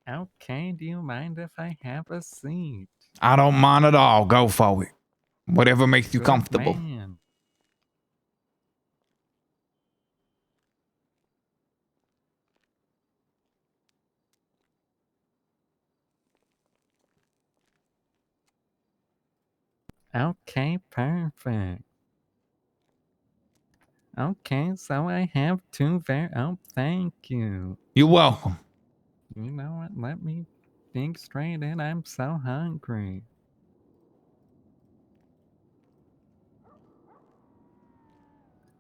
Okay, do you mind if I have a seat? I don't mind at all. Go for it. Whatever makes you Good comfortable. man. Okay, perfect. Okay, so I have oh, thank you. You're welcome. You know what? Let me think straight in. I'm so hungry.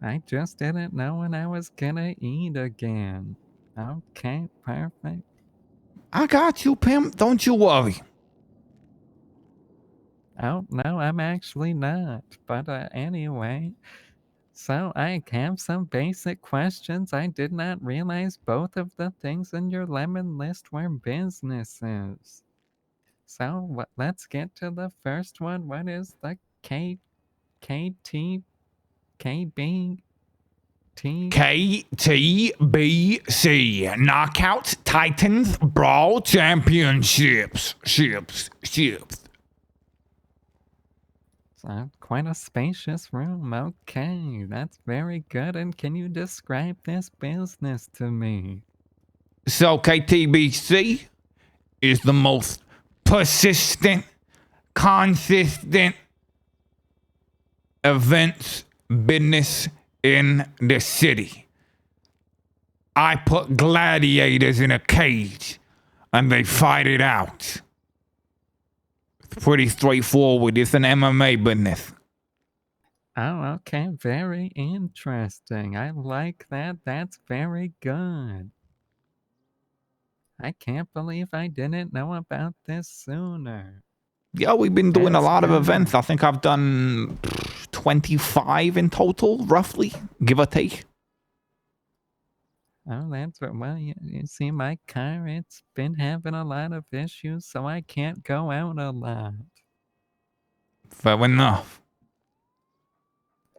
I just didn't know when I was gonna eat again. Okay, perfect. I got you, pimp. Don't you worry. Oh, no, I'm actually not. But anyway, so I have some basic questions. I did not realize both of the things in your lemon list were businesses. So let's get to the first one. What is the KTKB T? KTBC Knockout Titans Brawl Championships. Ships. Quite a spacious room. Okay, that's very good. And can you describe this business to me? So KTBC is the most persistent, consistent events business in the city. I put gladiators in a cage and they fight it out. It's pretty straightforward. It's an MMA business. Oh, okay, very interesting. I like that. That's very good. I can't believe I didn't know about this sooner. Yeah, we've been doing That's a lot of good. events. I think I've done 25 in total, roughly, give or take. Oh, that's right. Well, you see, my car, it's been having a lot of issues, so I can't go out a lot. Fair enough.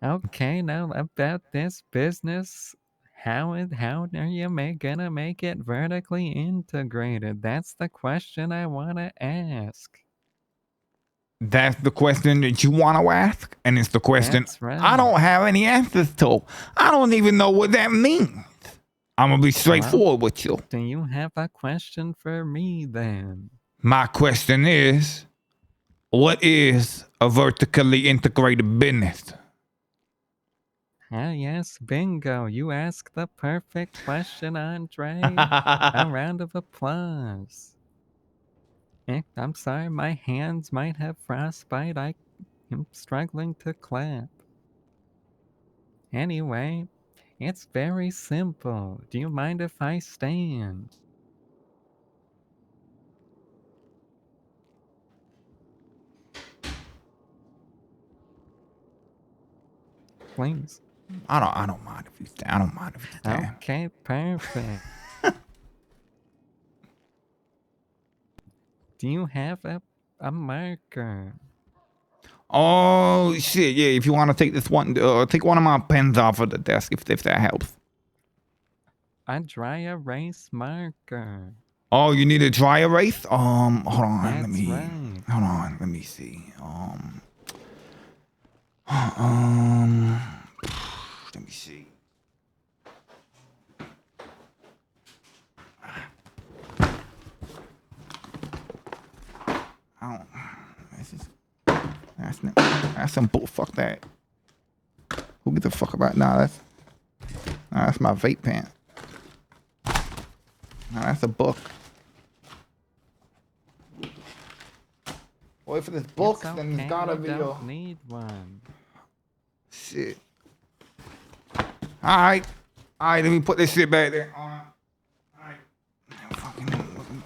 Okay, now about this business, how are you gonna make it vertically integrated? That's the question I want to ask. That's the question that you want to ask, and it's the question That's right. I don't have any answers to. I don't even know what that means. I'm gonna be straightforward with you. Do you have a question for me then? My question is, what is a vertically integrated business? Ah, yes, bingo. You asked the perfect question, Andre. A round of applause. I'm sorry, my hands might have frostbite. I am struggling to clap. Anyway, it's very simple. Do you mind if I stand? Please. I don't mind if you stand. I don't mind if you stand. Okay, perfect. Do you have a marker? Oh shit! Yeah, if you want to take this one, take one of my pens off of the desk if that helps. A dry erase marker. Oh, you need a dry erase? Hold on. That's Let me. right. Hold on. Let me see. Let me see. I don't. This is. That's some bull. Fuck that. Who gives a fuck about? Nah, that's my vape pen. Nah, that's a book. Wait for this book, It's okay. then it's gotta be your. Need one. Shit. Alright. Alright, let me put this shit back there. Alright.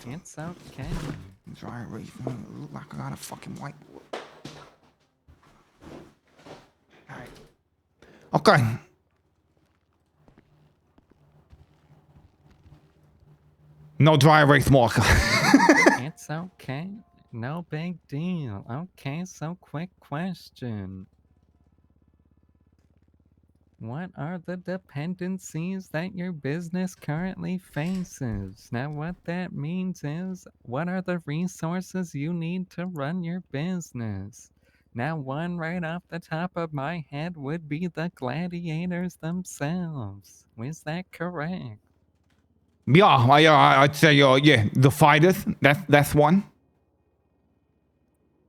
It's okay. Dry erase. Look like I got a fucking whiteboard. Alright. Okay. No dry erase marker. It's okay. No big deal. Okay, so quick question. What are the dependencies that your business currently faces? Now, what that means is, what are the resources you need to run your business? Now, one right off the top of my head would be the gladiators themselves. Is that correct? I'd say, yeah, the fighters. That's one.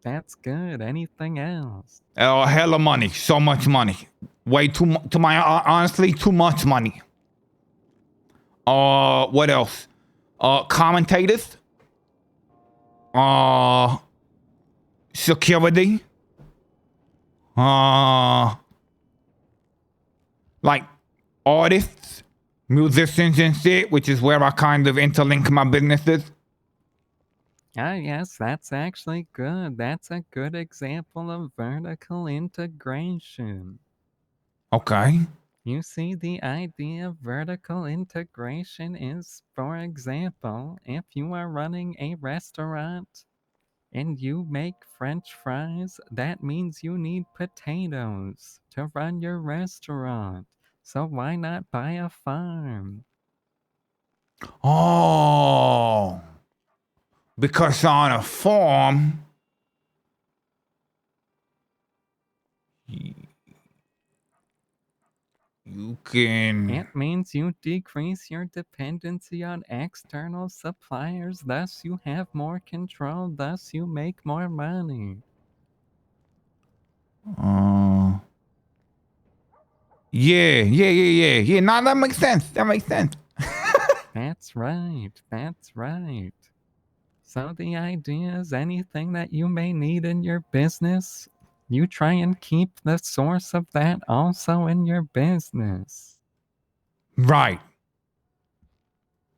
That's good. Anything else? Hell of money, so much money, way too to my honestly too much money. What else? Commentators. Uh, Security. Uh, like artists, musicians and shit, which is where I kind of interlink my businesses. Ah, yes, that's actually good. That's a good example of vertical integration. Okay. You see, the idea of vertical integration is, for example, if you are running a restaurant and you make French fries, that means you need potatoes to run your restaurant. So why not buy a farm? Oh, because on a farm, you can. It means you decrease your dependency on external suppliers, thus you have more control, thus you make more money. Uh, yeah. No, that makes sense. That makes sense. That's right, that's right. So the idea is anything that you may need in your business, you try and keep the source of that also in your business. Right.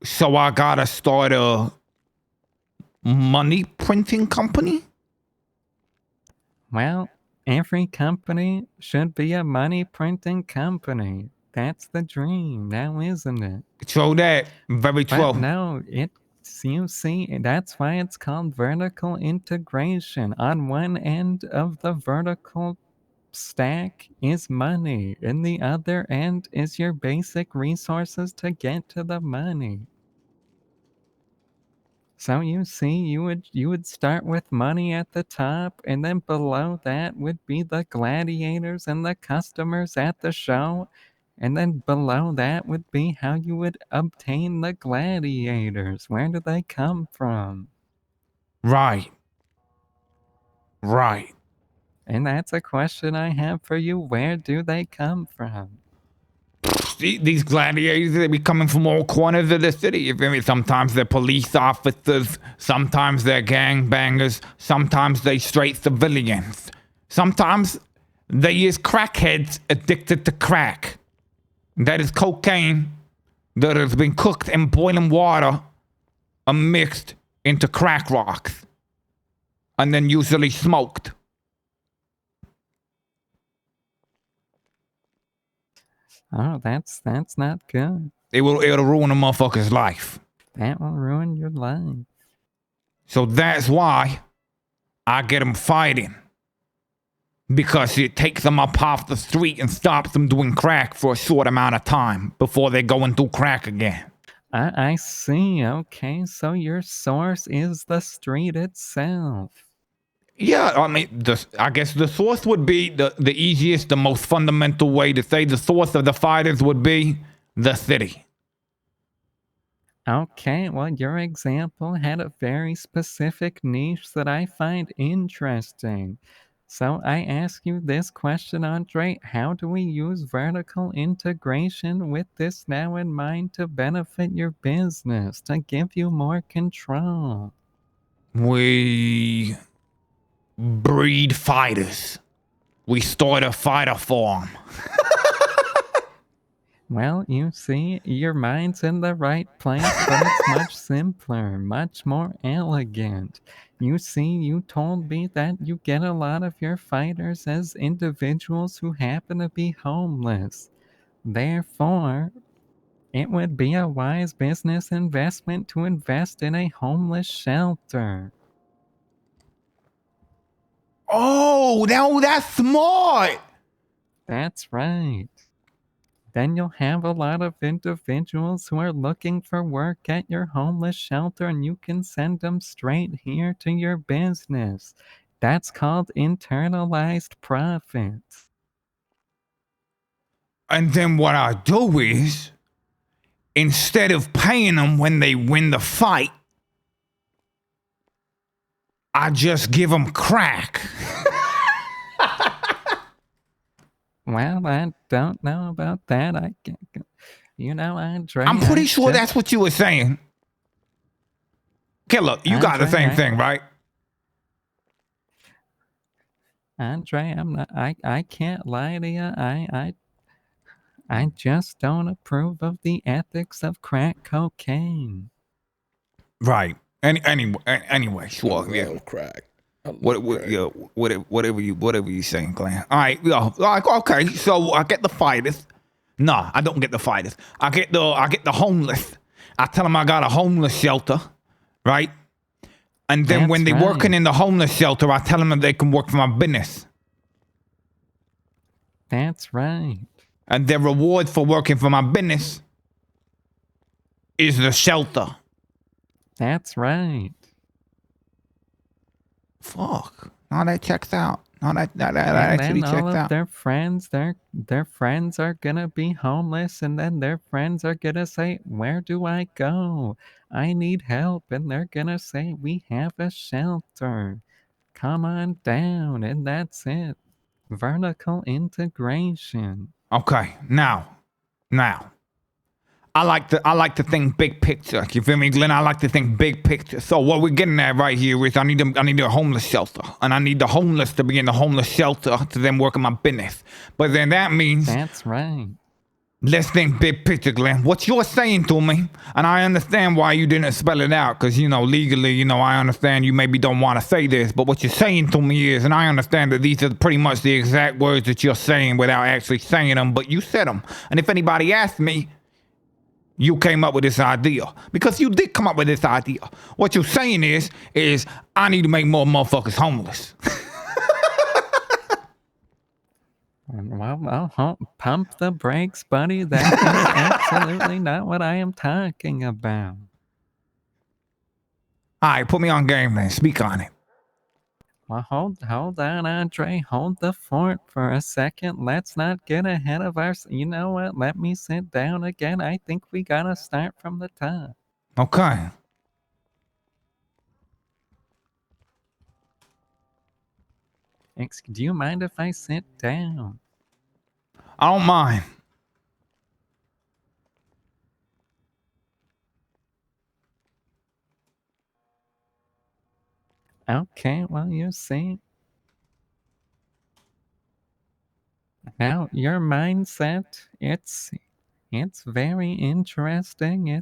So I gotta start a money printing company? Well, every company should be a money printing company. That's the dream now, isn't it? True that. Very But true. no, you see, that's why it's called vertical integration. On one end of the vertical stack is money, and the other end is your basic resources to get to the money. So you see, you would start with money at the top, and then below that would be the gladiators and the customers at the show. And then below that would be how you would obtain the gladiators. Where do they come from? Right. Right. And that's a question I have for you. Where do they come from? These gladiators, they be coming from all corners of the city. You feel me? Sometimes they're police officers, sometimes they're gangbangers, sometimes they straight civilians. Sometimes they is crackheads addicted to crack. That is cocaine that has been cooked in boiling water and mixed into crack rocks, and then usually smoked. Oh, that's not good. It'll ruin a motherfucker's life. That will ruin your life. So that's why I get them fighting. Because it takes them up off the street and stops them doing crack for a short amount of time before they go and do crack again. I see. Okay, so your source is the street itself. Yeah, I mean, I guess the source would be the easiest, the most fundamental way to say the source of the fighters would be the city. Okay, well, your example had a very specific niche that I find interesting. So I ask you this question, Andre. How do we use vertical integration with this now in mind to benefit your business, to give you more control? We breed fighters. We start a fighter farm. Well, you see, your mind's in the right place, but it's much simpler, much more elegant. You see, you told me that you get a lot of your fighters as individuals who happen to be homeless. Therefore, it would be a wise business investment to invest in a homeless shelter. Oh, now that's smart. That's right. then you'll have a lot of individuals who are looking for work at your homeless shelter, and you can send them straight here to your business. That's called internalized profits. And then what I do is, instead of paying them when they win the fight, I just give them crack. Well, I don't know about that. Andre, I'm pretty sure that's what you were saying. Killer, you got the same thing, right? Andre, I can't lie to you. I just don't approve of the ethics of crack cocaine. Right. Anyway, sure. I Yeah. love crack. I love What, crack. yeah, whatever you saying, Glenn. All right, yeah, like okay. So I get the fighters. No, I don't get the fighters. I get the homeless. I tell them I got a homeless shelter, right? And then when That's they're working right. in the homeless shelter, I tell them that they can work for my business. That's right. And their reward for working for my business is the shelter. That's right. Fuck. Now that checks out. Now that And actually then all checks of out. their friends, their friends are gonna be homeless, and then their friends are gonna say, "Where do I go? I need help." And they're gonna say, "We have a shelter. Come on down." And that's it. Vertical integration. Okay, now. I like to think big picture. You feel me, Glenn? I like to think big picture. So what we're getting at right here is I need a homeless shelter, and I need the homeless to be in the homeless shelter to then work in my business. But then that means That's right. let's think big picture, Glenn. What you're saying to me, and I understand why you didn't spell it out, because legally, I understand you maybe don't want to say this, but what you're saying to me is, and I understand that these are pretty much the exact words that you're saying without actually saying them, but you said them. And if anybody asked me, you came up with this idea. Because you did come up with this idea. What you're saying is I need to make more motherfuckers homeless. Well, pump the brakes, buddy. That is absolutely not what I am talking about. All right, put me on game then. Speak on it. Well, hold on, Andre. Hold the fort for a second. Let's not get ahead of our. You know what? Let me sit down again. I think we gotta start from the top. Okay. Do you mind if I sit down? I don't mind. Okay, well, you see. Now, your mindset, it's very interesting.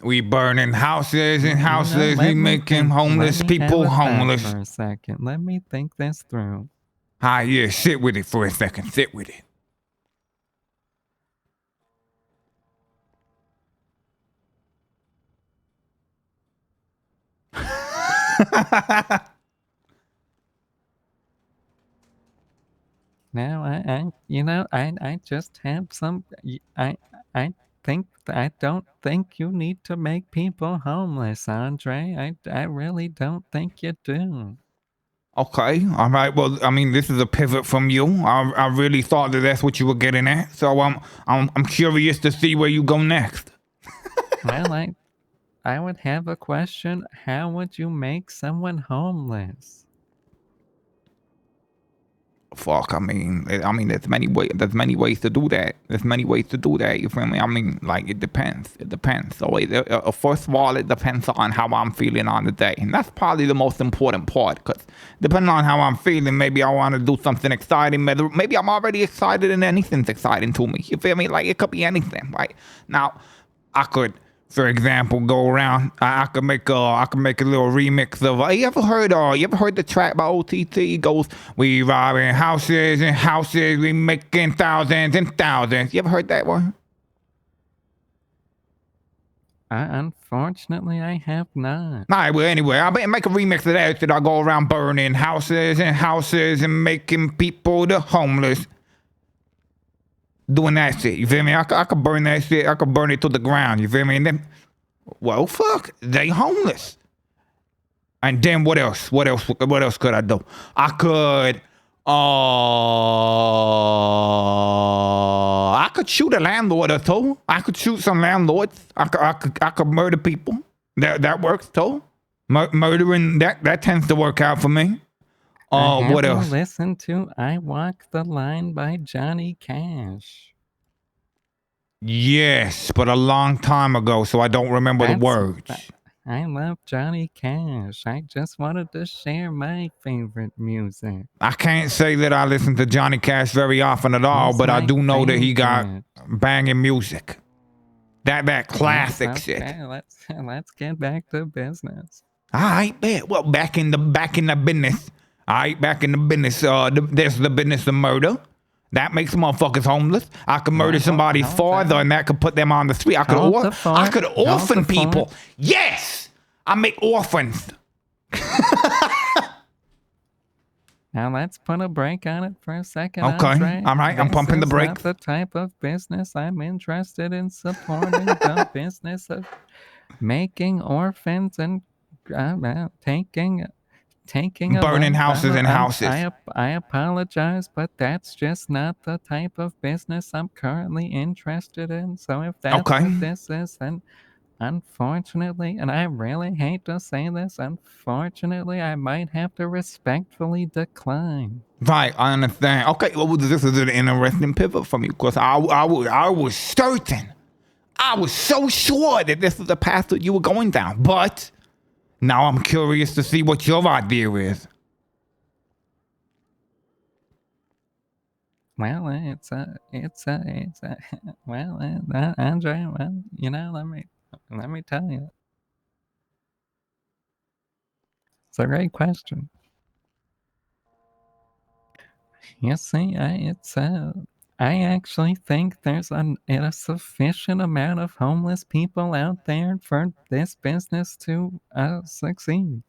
We burning houses and houses. let We me making think. homeless Let me people have a thought homeless. for a second. Let me think this through. Ah, yeah, sit with it for a second. Sit with it. Now, I just have some. I don't think you need to make people homeless, Andre. I really don't think you do. Okay, all right. Well, I mean, this is a pivot from you. I really thought that that's what you were getting at. So I'm curious to see where you go next. Well, I would have a question. How would you make someone homeless? Fuck, I mean, there's many ways. There's many ways to do that. There's many ways to do that. You feel me? I mean, like it depends. It depends. So, first of all, it depends on how I'm feeling on the day, and that's probably the most important part. Because depending on how I'm feeling, maybe I want to do something exciting. Maybe I'm already excited, and anything's exciting to me. You feel me? Like it could be anything. Right now, I could, for example, go around. I could make a little remix of. You ever heard the track by OTT? It goes, we robbing houses and houses, we making thousands and thousands. You ever heard that one? Unfortunately, I have not. All right, well, anyway, I better make a remix of that. That I go around burning houses and houses and making people the homeless. doing that shit. You feel me? I could burn that shit. I could burn it to the ground. You feel me? And then, well, fuck, they homeless. And then what else? What else? What else could I do? I could, I could shoot a landlord or two. I could shoot some landlords. I could murder people. That works too. Murdering that tends to work out for me. Have What you else? listened to "I Walk the Line" by Johnny Cash? Yes, but a long time ago, so I don't remember the words. I love Johnny Cash. I just wanted to share my favorite music. I can't say that I listen to Johnny Cash very often at all, He's but I my do know that he got favorite. banging music. That classic Yes, shit. okay, let's get back to business. I bet. Well, back in the business. All right, back in the business. There's the business of murder. That makes motherfuckers homeless. I could murder somebody's father, and that could put them on the street. I could orphan people. Yes, I make orphans. Now let's put a break on it for a second. Okay, Andre. all right. I'm pumping the brakes. This is not the type of business I'm interested in supporting. The business of making orphans and taking Burning houses and houses. I apologize, but that's just not the type of business I'm currently interested in. So if that's what this is, then unfortunately, and I really hate to say this, unfortunately, I might have to respectfully decline. Right, I understand. Okay, well, this is an interesting pivot for me because I was certain, I was so sure that this is the path that you were going down. But now I'm curious to see what your idea is. Well, well, Andre, well, you know, let me tell you. It's a great question. You see, I actually think there's a sufficient amount of homeless people out there for this business to succeed.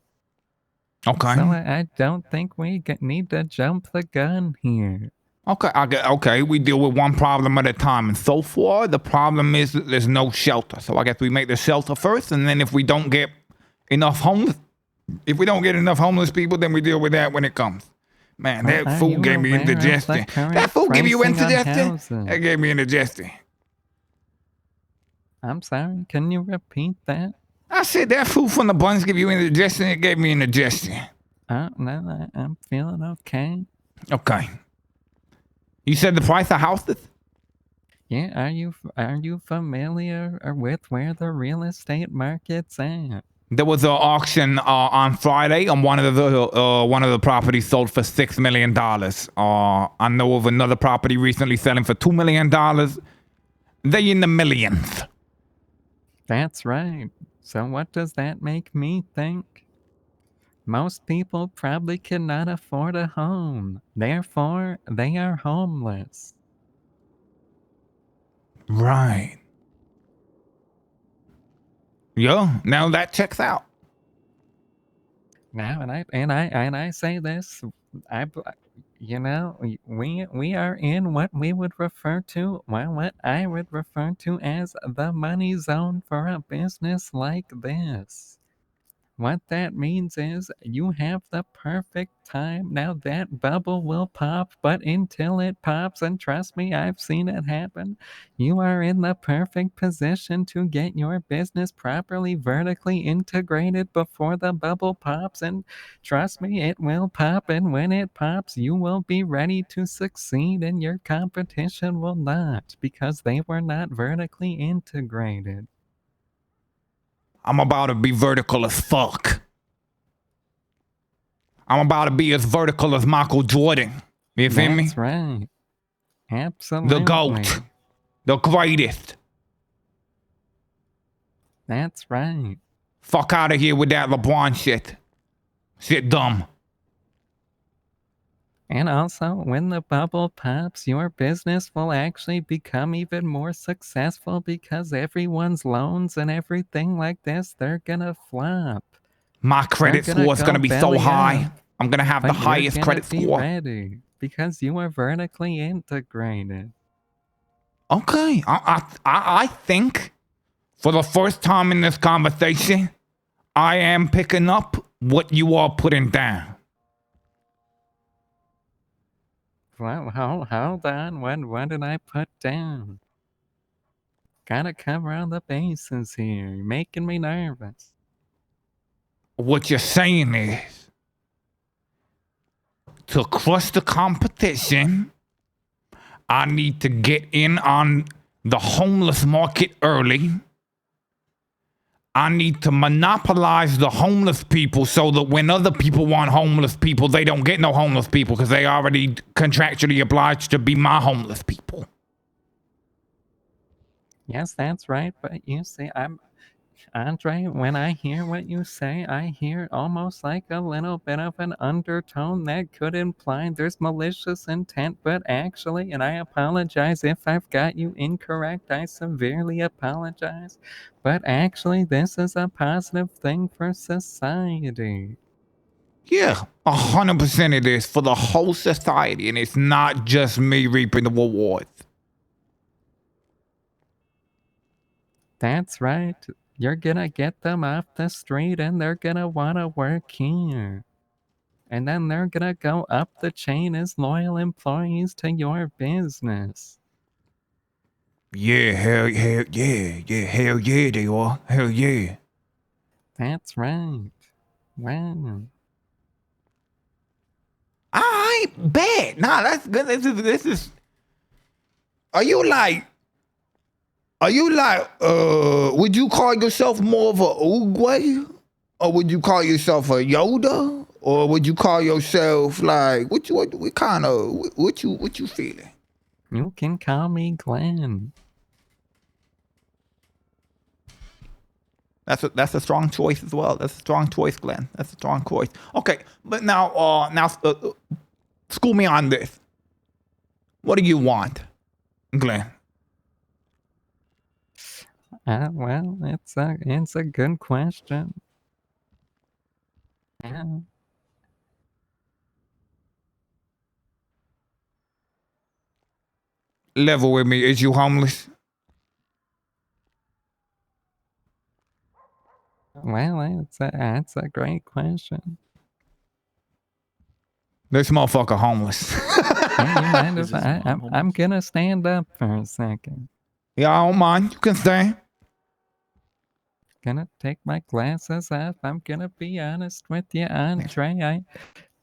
Okay. So I don't think we need to jump the gun here. Okay, we deal with one problem at a time. And so far, the problem is that there's no shelter. So I guess we make the shelter first, and then if we don't get enough homeless people, then we deal with that when it comes. Man, that food gave me indigestion. That food gave you indigestion? That gave me indigestion. I'm sorry, can you repeat that? I said that food from the buns gave you indigestion. It gave me indigestion. No, I'm feeling okay. Okay. You said the price of houses? Yeah, are you familiar with where the real estate market's at? There was an auction on Friday, and one of the properties sold for $6 million. I know of another property recently selling for $2 million. They in the millions. That's right. So what does that make me think? Most people probably cannot afford a home. Therefore, they are homeless. Right. Yeah, now that checks out. Now, and I say this, you know, we are in what we would refer to, well, what I would refer to as the money zone for a business like this. What that means is you have the perfect time. Now that bubble will pop, but until it pops, and trust me, I've seen it happen, you are in the perfect position to get your business properly vertically integrated before the bubble pops. And trust me, it will pop. And when it pops, you will be ready to succeed, and your competition will not, because they were not vertically integrated. I'm about to be vertical as fuck. I'm about to be as vertical as Michael Jordan. You feel me? That's right. Absolutely. The GOAT. The greatest. That's right. Fuck out of here with that LeBron shit. Shit dumb. And also, when the bubble pops, your business will actually become even more successful because everyone's loans and everything like this, they're gonna flop. My credit score is gonna be so high. I'm gonna have the highest credit score. Ready because you are vertically integrated. Okay. I think for the first time in this conversation, I am picking up what you are putting down. Well, hold on. What did I put down? Gotta cover all the bases here. You're making me nervous. What you're saying is to crush the competition, I need to get in on the homeless market early. I need to monopolize the homeless people so that when other people want homeless people, they don't get no homeless people because they already contractually obliged to be my homeless people. Yes, that's right. But you see, Andre, when I hear what you say, I hear almost like a little bit of an undertone that could imply there's malicious intent, but actually, and I apologize if I've got you incorrect, I severely apologize, but actually, this is a positive thing for society. Yeah, 100% it is for the whole society, and it's not just me reaping the rewards. That's right. You're gonna get them off the street and they're gonna wanna work here. And then they're gonna go up the chain as loyal employees to your business. Yeah, hell yeah, they are. Hell yeah. That's right. Wow. I bet. Nah, that's good. This is. Are you like? Would you call yourself more of a Uruguay, or would you call yourself a Yoda, or would you call yourself like what kind of what you feeling? You can call me Glenn. That's a strong choice as well. That's a strong choice, Glenn. That's a strong choice. Okay, but now school me on this. What do you want, Glenn? Well, it's a good question. Yeah. Level with me. Is you homeless? Well, that's a great question. This motherfucker homeless. Hey, you mind Is if his mom I'm homeless? gonna stand up for a second. Yeah, I don't mind. You can stay. Gonna take my glasses off. I'm gonna be honest with you, Andre. I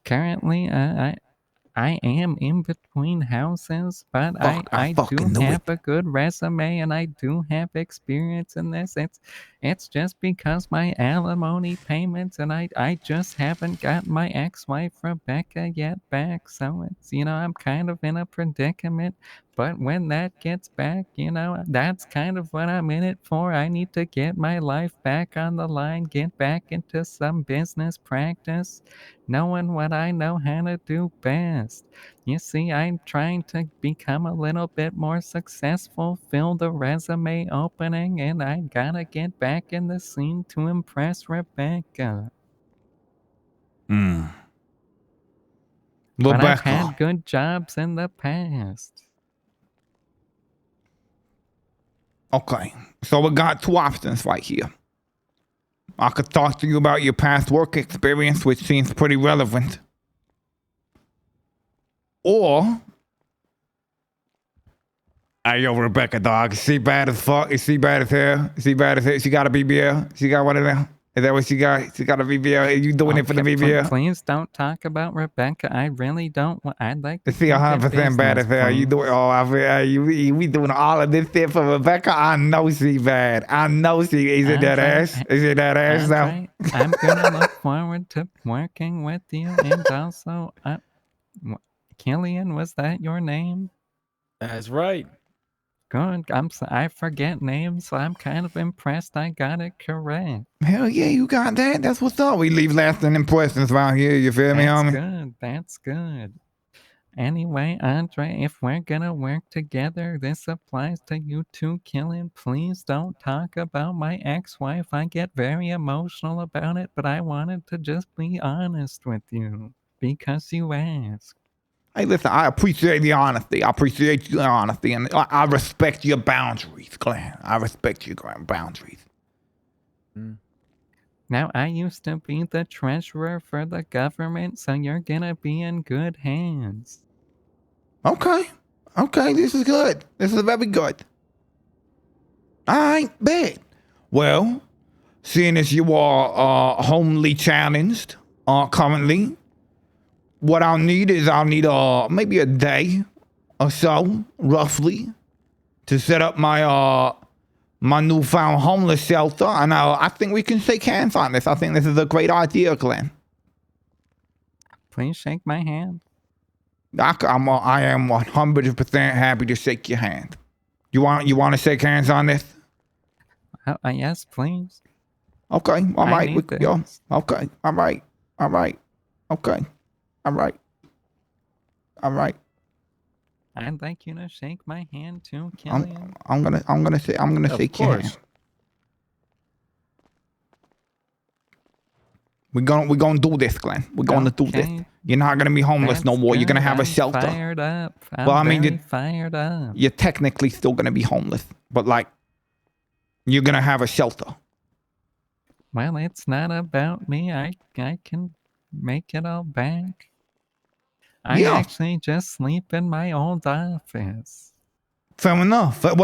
currently I am in between houses, but Fuck, I I do fucking knew have it. a good resume and I do have experience in this. It's just because my alimony payments and I just haven't gotten my ex-wife Rebecca yet back. So it's I'm kind of in a predicament. But when that gets back, that's kind of what I'm in it for. I need to get my life back on the line, get back into some business practice knowing what I know how to do best. You see, I'm trying to become a little bit more successful, fill the resume opening, and I gotta get back in the scene to impress Rebecca. But I've Rebecca. had good jobs in the past. Okay, so we got two options right here. I could talk to you about your past work experience, which seems pretty relevant. Or, hey, yo, Rebecca, dog, is she bad as fuck? Is she bad as hell? Is she bad as hell? She got a BBL? She got one of them? Is that what she got? She got a BBL? Are you doing it for the Okay, BBL? please don't talk about Rebecca. I really don't want. I'd like to Is she keep it 100% bad business, as hell? You doing? please. Oh, I feel we doing all of this shit for Rebecca. I know she bad. I know she. Is it that Andre, ass? Is it that ass now? Andre, I'm gonna look forward to working with you, and also, Killian, was that your name? That's right. Good. I forget names, so I'm kind of impressed I got it correct. Hell yeah, you got that. That's what's up. We leave lasting impressions around here. You feel me, That's homie? good. That's good. Anyway, Andre, if we're gonna work together, this applies to you too, Killian. Please don't talk about my ex-wife. I get very emotional about it, but I wanted to just be honest with you because you asked. Hey, listen, I appreciate the honesty. I appreciate your honesty, and I respect your boundaries, Glenn. I respect your boundaries. Now, I used to be the treasurer for the government, so you're gonna be in good hands. Okay. Okay, this is good. This is very good. All right, bet. Well, seeing as you are homely challenged currently, what I'll need is maybe a day or so, roughly, to set up my my newfound homeless shelter, and I think we can shake hands on this. I think this is a great idea, Glenn. Please shake my hand. I am 100% happy to shake your hand. You want to shake hands on this? Yes, please. Okay, all I right. need Yeah, this. okay, all right, okay, all right, all right. I'd like you to shake my hand too, Killian. I'm gonna Of shake your hand. course. We're gonna do this, Glenn. We're gonna do this. Okay. You're not gonna be homeless no That's more. You're gonna good. have a I'm shelter. Fired up. Well, I I'm mean, very fired up. You're technically still gonna be homeless, but like, you're gonna have a shelter. Well, it's not about me. I can make it all back. I Yeah, actually just sleep in my old office. fair enough.